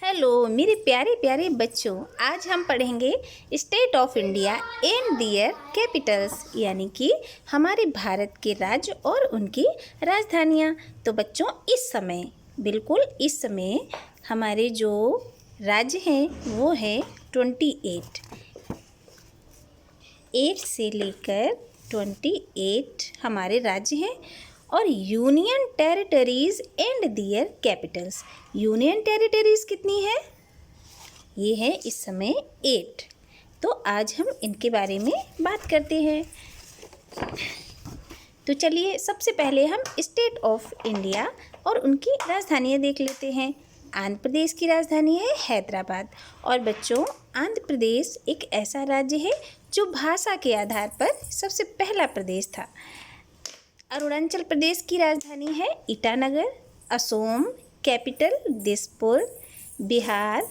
Hello मेरे प्यारे प्यारे बच्चों, आज हम पढ़ेंगे state of India and their capitals, यानी कि हमारे भारत के राज्य और उनकी राजधानियाँ। तो बच्चों बिल्कुल इस समय हमारे जो राज्य हैं वो है 28। 8 से लेकर 28 हमारे राज्य हैं और union territories and their capitals. Union territories कितनी है? ये है इस समय 8। तो आज हम इनके बारे में बात करते हैं। तो चलिए सबसे पहले हम स्टेट ऑफ इंडिया और उनकी राजधानियाँ देख लेते हैं। आंध्र प्रदेश की राजधानी है हैदराबाद। और बच्चों, आंध्र प्रदेश एक ऐसा राज्य है जो भाषा के आधार पर सबसे पहला प्रदेश था। अरुणाचल प्रदेश की राजधानी है Itanagar. Assam capital Dispur. Bihar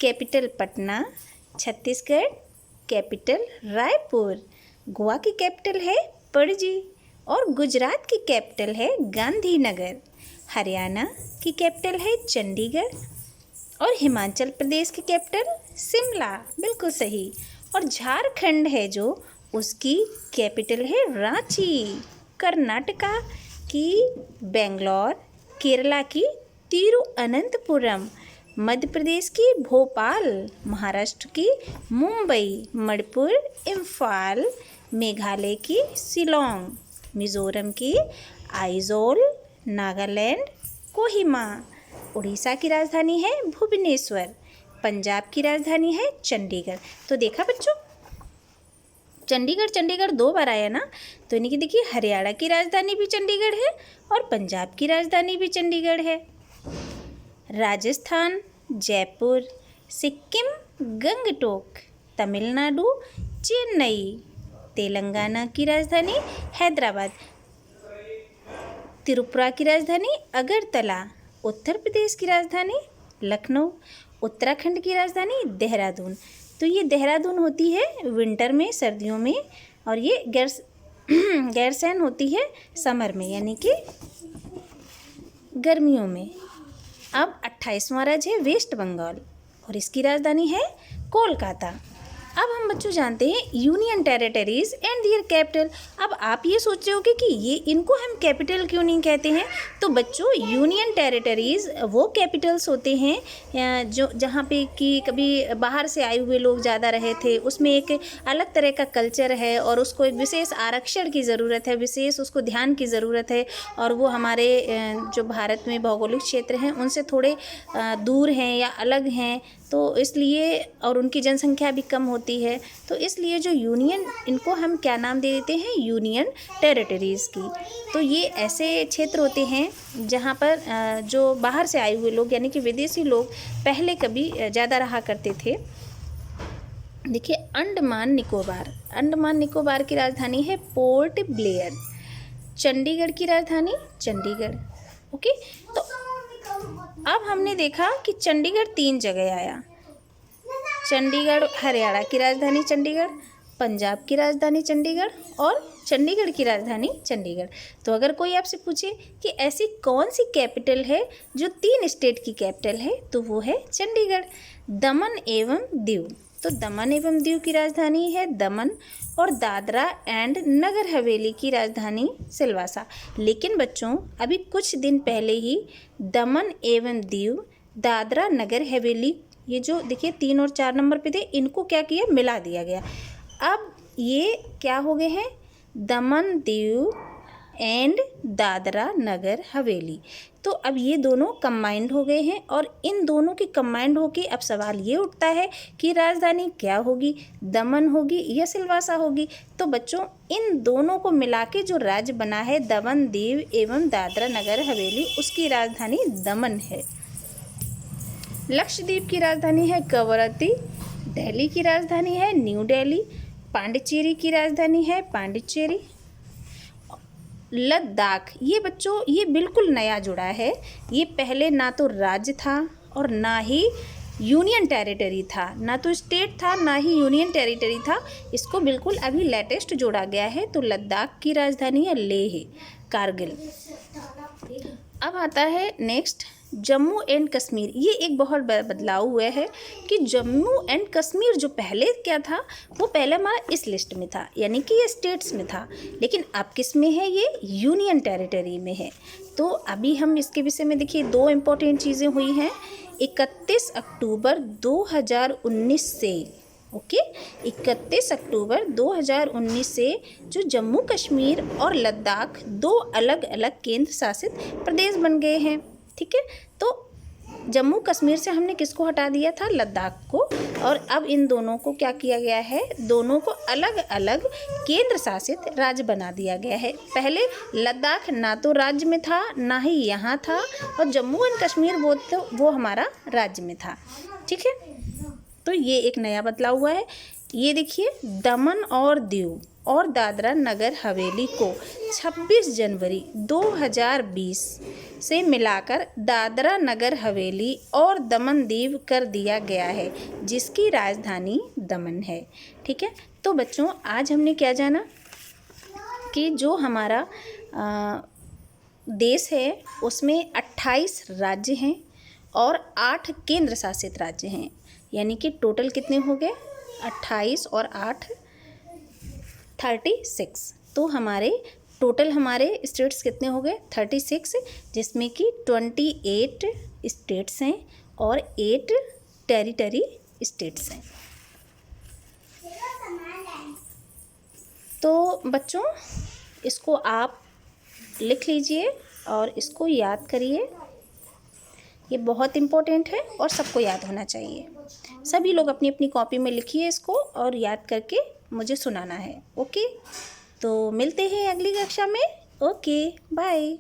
capital Patna. Chhattisgarh capital Raipur. Goa की कैपिटल है पणजी और गुजरात की कैपिटल है गांधीनगर। हरियाणा की कैपिटल है चंडीगढ़ और हिमाचल प्रदेश की कैपिटल शिमला, बिल्कुल सही। और झारखंड है जो, उसकी कैपिटल है रांची। कर्नाटका की बेंगलोर। केरला की तिरुअनंतपुरम। मध्य प्रदेश की भोपाल। महाराष्ट्र की मुंबई। मणिपुर इम्फाल। मेघालय की शिलोंग। मिज़ोरम की आइजोल। नागालैंड कोहिमा। उड़ीसा की राजधानी है भुवनेश्वर। पंजाब की राजधानी है चंडीगढ़। तो देखा बच्चों, चंडीगढ़ 2 बार आया ना। तो यानी कि देखिए, हरियाणा की राजधानी भी चंडीगढ़ है और पंजाब की राजधानी भी चंडीगढ़ है। राजस्थान जयपुर। सिक्किम गंगटोक। तमिलनाडु चेन्नई। तेलंगाना की राजधानी हैदराबाद। त्रिपुरा की राजधानी अगरतला। उत्तर प्रदेश की राजधानी लखनऊ। उत्तराखंड की राजधानी देहरादून। तो ये देहरादून होती है विंटर में, सर्दियों में, और ये गैरसैंण होती है समर में, यानी कि गर्मियों में। अब 28वां राज्य है वेस्ट बंगाल और इसकी राजधानी है कोलकाता। अब हम बच्चों जानते हैं union territories and their capital. अब आप ये सोच रहे होगे कि ये इनको हम कैपिटल क्यों नहीं कहते हैं। तो बच्चों, यूनियन टेरिटरीज वो कैपिटल्स होते हैं जो जहाँ पे कि कभी बाहर से आए हुए लोग ज़्यादा रहे थे, उसमें एक अलग तरह का कल्चर है और उसको एक विशेष आरक्षण की ज़रूरत है, विशेष उसको ध्यान की ज़रूरत है। और वो हमारे जो भारत में भौगोलिक क्षेत्र हैं उनसे थोड़े दूर हैं या अलग हैं, तो इसलिए, और उनकी जनसंख्या भी कम होती है, तो इसलिए जो यूनियन, इनको हम क्या नाम दे देते हैं, यूनियन टेरिटरीज़ की। तो ये ऐसे क्षेत्र होते हैं जहाँ पर जो बाहर से आए हुए लोग, यानी कि विदेशी लोग पहले कभी ज़्यादा रहा करते थे। देखिए, अंडमान निकोबार की राजधानी है पोर्ट ब्लेयर। चंडीगढ़ की राजधानी चंडीगढ़। ओके, तो अब हमने देखा कि चंडीगढ़ 3 जगह आया। चंडीगढ़ हरियाणा की राजधानी चंडीगढ़, पंजाब की राजधानी चंडीगढ़ और चंडीगढ़ की राजधानी चंडीगढ़। तो अगर कोई आपसे पूछे कि ऐसी कौन सी कैपिटल है जो 3 स्टेट की कैपिटल है, तो वो है चंडीगढ़। दमन एवं दीव। तो दमन एवं दीव की राजधानी है दमन और दादरा एंड नगर हवेली की राजधानी सिलवासा। लेकिन बच्चों, अभी कुछ दिन पहले ही दमन एवं दीव, दादरा नगर हवेली, ये जो देखिए 3 और 4 नंबर पे थे, इनको क्या किया, मिला दिया गया। अब ये क्या हो गए हैं, दमन दीव एंड दादरा नगर हवेली। तो अब ये दोनों कंबाइंड हो गए हैं और इन दोनों की कंबाइंड होके अब सवाल ये उठता है कि राजधानी क्या होगी, दमन होगी या सिलवासा होगी। तो बच्चों, इन दोनों को मिला के जो राज्य बना है दमन दीव एवं दादरा नगर हवेली, उसकी राजधानी दमन है। लक्षद्वीप की राजधानी है कवरत्ती। दिल्ली की राजधानी है न्यू दिल्ली। पांडिचेरी की राजधानी है पांडिचेरी। लद्दाख, ये बच्चों, ये बिल्कुल नया जुड़ा है। ये पहले ना तो राज्य था और ना ही यूनियन टेरिटरी था, ना तो स्टेट था ना ही यूनियन टेरिटरी था। इसको बिल्कुल अभी लेटेस्ट जोड़ा गया है। तो लद्दाख की राजधानी है लेह। कारगिल। अब आता है नेक्स्ट जम्मू एंड कश्मीर, ये एक बहुत बदलाव हुआ है कि जम्मू एंड कश्मीर जो पहले क्या था, वो पहले हमारा इस लिस्ट में था, यानी कि ये स्टेट्स में था, लेकिन अब किस में है, ये यूनियन टेरिटरी में है। तो अभी हम इसके विषय में देखिए 2 इम्पोर्टेंट चीज़ें हुई हैं। 31 अक्टूबर 2019 से, ओके, 31 अक्टूबर 2019 से जो जम्मू कश्मीर और लद्दाख 2 अलग अलग केंद्र शासित प्रदेश बन गए हैं। ठीक है, तो जम्मू कश्मीर से हमने किसको हटा दिया था, लद्दाख को, और अब इन दोनों को क्या किया गया है, दोनों को अलग अलग केंद्र शासित राज्य बना दिया गया है। पहले लद्दाख ना तो राज्य में था, ना ही यहाँ था, और जम्मू एंड कश्मीर वो हमारा राज्य में था। ठीक है, तो ये एक नया बदलाव हुआ है। ये देखिए, दमन और दीव और दादरा नगर हवेली को 26 जनवरी 2020 से मिलाकर दादरा नगर हवेली और दमन दीव कर दिया गया है, जिसकी राजधानी दमन है। ठीक है, तो बच्चों आज हमने क्या जाना कि जो हमारा देश है उसमें 28 राज्य हैं और 8 केंद्र शासित राज्य हैं, यानी कि टोटल कितने हो गए, 28 और 8 36। तो हमारे टोटल हमारे स्टेट्स कितने हो गए, 36, जिसमें कि 28 स्टेट्स हैं और 8 टेरिटरी स्टेट्स हैं। तो बच्चों इसको आप लिख लीजिए और इसको याद करिए, ये बहुत इम्पोर्टेंट है और सबको याद होना चाहिए। सभी लोग अपनी अपनी कॉपी में लिखिए इसको और याद करके मुझे सुनाना है। ओके, तो मिलते हैं अगली कक्षा में। Okay, bye.